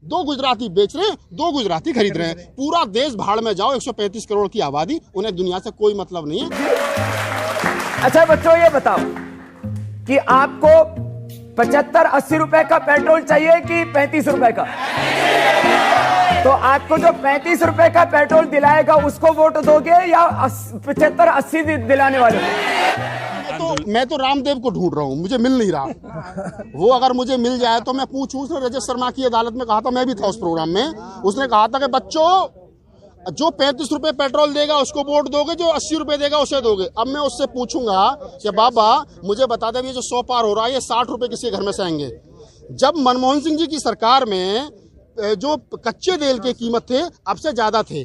दो गुजराती बेच रहे हैं, दो गुजराती खरीद रहे हैं। पूरा देश भाड़ में जाओ, 135 करोड़ की आबादी, उन्हें दुनिया से कोई मतलब नहीं है। अच्छा बच्चों, ये बताओ कि आपको 75-80 रुपए का पेट्रोल चाहिए कि 35 रुपए का? तो आपको जो 35 रुपए का पेट्रोल दिलाएगा उसको वोट दोगे या 75-80 दिलाने वाले को? मैं तो रामदेव को ढूंढ रहा हूँ, मुझे मिल नहीं रहा। वो अगर मुझे मिल जाए तो मैं पूछूं। उसने रजत शर्मा की अदालत में कहा था, मैं भी था उस प्रोग्राम में, उसने कहा था कि बच्चों जो 35 रुपए पेट्रोल देगा उसको वोट दोगे, जो 80 रुपए देगा उसे दोगे। अब मैं उससे पूछूंगा कि बाबा मुझे बता दे, ये जो 100 पार हो रहा है ये 60 रुपए किसी घर में से आएंगे? जब मनमोहन सिंह जी की सरकार में जो कच्चे तेल की कीमत थे अब से ज्यादा थे,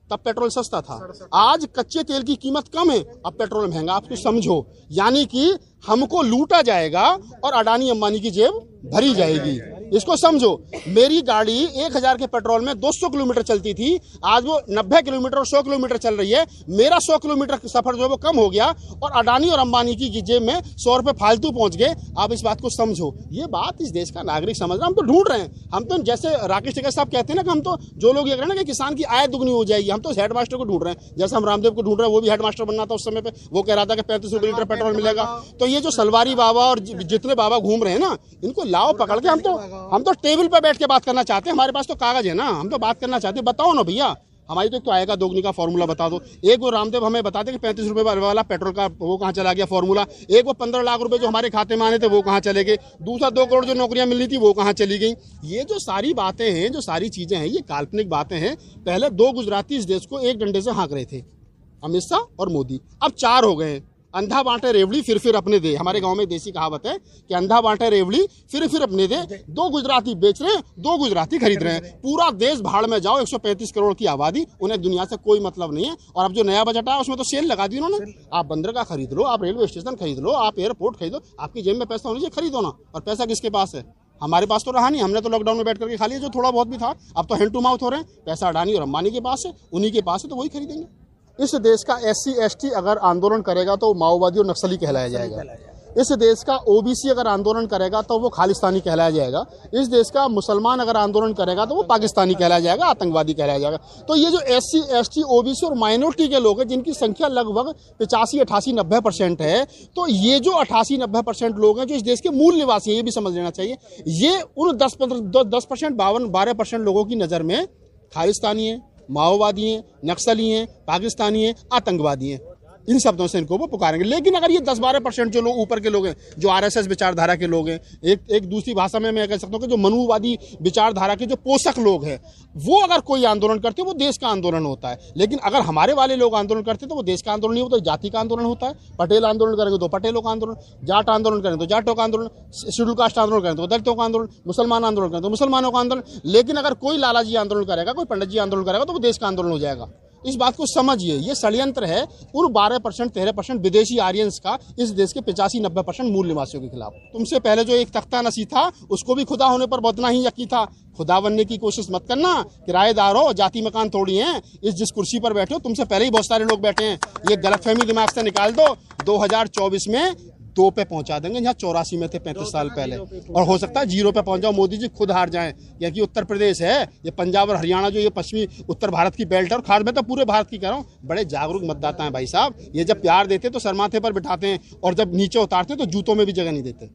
तब पेट्रोल सस्ता था। आज कच्चे तेल की कीमत कम है, अब पेट्रोल महंगा। आप तो समझो, यानी कि हमको लूटा जाएगा और अडानी अंबानी की जेब भरी जाएगी। इसको समझो। मेरी गाड़ी 1000 के पेट्रोल में 200 किलोमीटर चलती थी, आज वो 90 किलोमीटर और 100 किलोमीटर चल रही है। मेरा 100 किलोमीटर का सफर जो है वो कम हो गया और अडानी और अंबानी की जेब में 100 रुपए फालतू पहुंच गए। आप इस बात को समझो। ये बात इस देश का नागरिक समझ रहा। हम तो ढूंढ रहे हैं। हम तो जैसे राकेश टिकैत साहब कहते हैं ना कि हम तो जो लोग ये कह रहे हैं ना कि किसान की आय दुगनी हो जाएगी, हम तो हेडमास्टर को ढूंढ रहे हैं। जैसे हम रामदेव को ढूंढ रहे हैं, वो भी हेडमास्टर बनना था उस समय पे, वो कह रहा था कि 35 रुपए लीटर पेट्रोल मिलेगा। तो ये जो सलवारी बाबा और जितने बाबा घूम रहे हैं ना, इनको लाओ पकड़ के। हम तो टेबल पे बैठ के बात करना चाहते हैं। हमारे पास तो कागज है ना, हम तो बात करना चाहते हैं। बताओ ना भैया, हमारी तो आएगा दोगुनी का फॉर्मूला बता दो। एक वो रामदेव हमें बताते कि 35 रुपए वाला पेट्रोल का वो कहाँ चला गया फॉर्मूला। एक वो 15 लाख रुपए जो हमारे खाते में आने थे वो कहाँ चले गए। दूसरा 2 करोड़ जो नौकरियां मिलनी थी वो कहाँ चली गई। ये जो सारी बातें हैं, जो सारी चीजें हैं, ये काल्पनिक बातें हैं। पहले 2 गुजराती इस देश को एक डंडे से हाँक रहे थे, अमित शाह और मोदी। अब 4 हो गए। अंधा बांटे रेवड़ी फिर अपने दे। हमारे गांव में देसी कहावत है कि अंधा बांटे रेवड़ी फिर अपने दे। 2 गुजराती बेच रहे हैं, 2 गुजराती खरीद रहे हैं। पूरा देश भाड़ में जाओ, 135 करोड़ की आबादी, उन्हें दुनिया से कोई मतलब नहीं है। और अब जो नया बजट आया उसमें तो सेल लगा दी उन्होंने। आप बंदरगाह खरीद लो, आप रेलवे स्टेशन खरीद लो, आप एयरपोर्ट खरीदो, आपकी जेब में पैसा होना चाहिए, खरीदो ना। और पैसा किसके पास है? हमारे पास तो रहा नहीं। हमने तो लॉकडाउन में बैठ करके खा लिया जो थोड़ा बहुत भी था। अब तो हैंड टू माउथ हो रहे हैं। पैसा अडानी और अंबानी के पास है, उन्हीं के पास है, तो वही खरीदेंगे। इस देश का SC ST अगर आंदोलन करेगा तो माओवादी और नक्सली कहलाया जाएगा। इस देश का OBC अगर आंदोलन करेगा तो वो खालिस्तानी कहलाया जाएगा। इस देश का मुसलमान अगर आंदोलन करेगा तो वो पाकिस्तानी कहलाया जाएगा, आतंकवादी कहलाया जाएगा। तो ये जो SC ST OBC और माइनॉरिटी के लोग हैं, जिनकी संख्या लगभग 85, 88, 90% है, तो ये जो 88, 90% लोग हैं जो इस देश के मूल निवासी हैं, ये भी समझ लेना चाहिए। ये उन 10%, 12% लोगों की नज़र में खालिस्तानी है, माओवादी हैं, नक्सली हैं, पाकिस्तानी हैं, आतंकवादी हैं। इन शब्दों से इनको वो पुकारेंगे। लेकिन अगर ये 10-12% जो लोग ऊपर के लोग हैं, जो RSS विचारधारा के लोग हैं, एक दूसरी भाषा में मैं कह सकता हूँ कि जो मनुवादी विचारधारा के जो पोषक लोग हैं, वो अगर कोई आंदोलन करते हैं वो देश का आंदोलन होता है। लेकिन अगर हमारे वाले लोग आंदोलन करते हैं तो वो देश का आंदोलन नहीं होता, जाति का आंदोलन होता है। पटेल आंदोलन करेंगे तो पटेलों का आंदोलन, जाट आंदोलन करेंगे तो जाटों का आंदोलन, शेड्यूल कास्ट आंदोलन करेंगे तो दलितों का आंदोलन, मुसलमान आंदोलन करेंगे तो मुसलमानों का आंदोलन। लेकिन अगर कोई लाला जी आंदोलन करेगा, कोई पंडित जी आंदोलन करेगा तो वो देश का आंदोलन हो जाएगा। इस बात को समझिए। ये षड्यंत्र है उन 12%, 13% विदेशी आर्यंस का इस देश के 85-90% मूल निवासियों के खिलाफ। तुमसे पहले जो एक तख्ता नसी था उसको भी खुदा होने पर उतना ही यकीन था। खुदा बनने की कोशिश मत करना। किराएदार हो, जाति मकान थोड़ी हैं। जिस कुर्सी पर बैठे हो तुमसे पहले ही बहुत सारे लोग बैठे हैं। ये गलतफहमी दिमाग से निकाल दो। 2024 में 2 पे पहुंचा देंगे जहाँ 84 में थे 35 साल पहले। और हो सकता है 0 पे पहुंच जाओ, मोदी जी खुद हार जाएं। क्योंकि उत्तर प्रदेश है, ये पंजाब और हरियाणा जो ये पश्चिमी उत्तर भारत की बेल्ट है, और खास मैं तो पूरे भारत की कह रहा हूँ, बड़े जागरूक मतदाता हैं भाई साहब। ये जब प्यार देते तो सर माथे पर बिठाते हैं और जब नीचे उतारते तो जूतों में भी जगह नहीं देते।